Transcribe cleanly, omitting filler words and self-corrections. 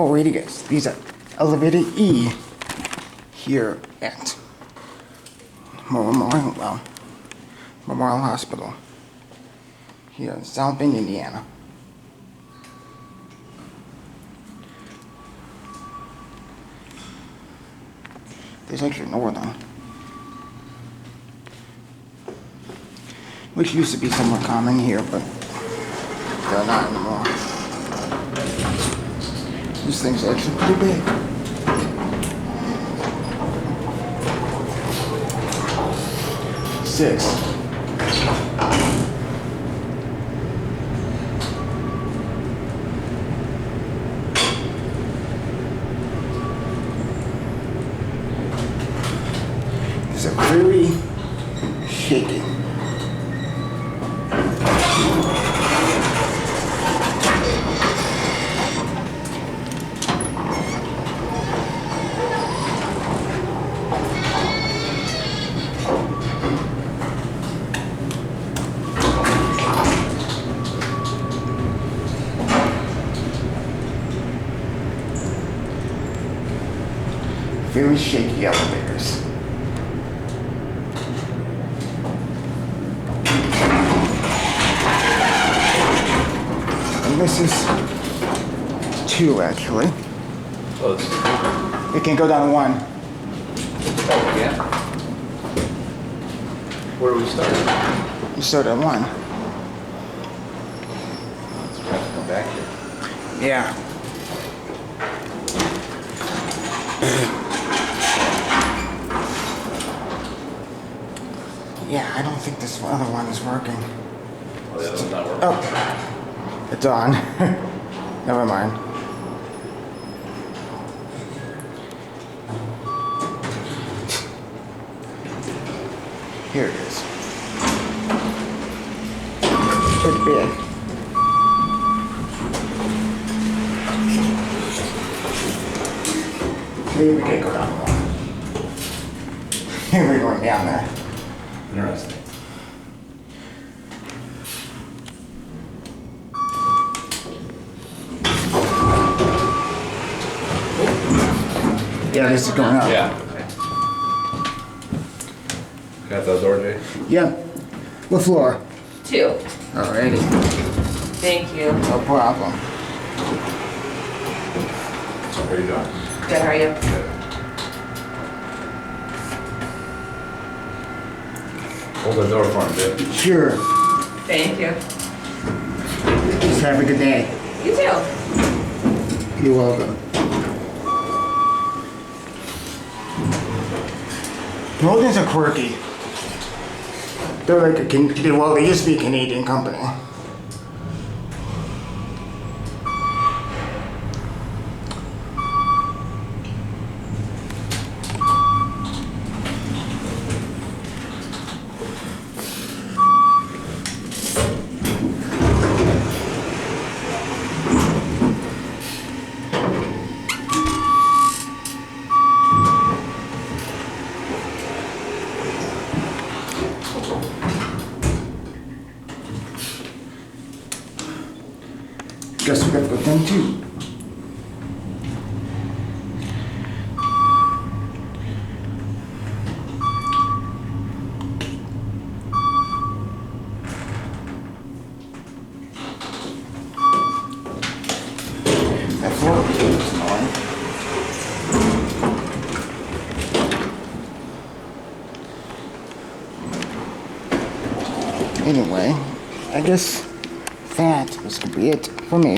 already guys, these are elevator E here at Memorial Hospital here in South Bend, Indiana. There's actually Northern, which used to be somewhat common here, but they're not anymore. This thing's actually pretty big. Six. It's a very shaky. Very shaky elevators. And this is two, actually. Oh, this is good. It can go down to one. Oh, yeah. Where do we start? You start at one. Let's have to come back here. Yeah. Yeah, I don't think this other one is working. Oh, the other one's not working. Oh, it's on. Never mind. Here it is. Pretty big. Maybe we can't go down more. We're going down there. Interesting. Yeah, this is going up. Yeah. Got that door, Jay? Yeah. What floor? 2. Alrighty. Thank you. No problem. How are you doing? Good, how are you? Good. Hold the door for him, dude. Sure. Thank you. Just have a good day. You too. You're welcome. Holdings are quirky. They're like they used to be a Canadian company. Guess we gotta go down too. That floor is annoying. Anyway, I guess that was gonna be it for me.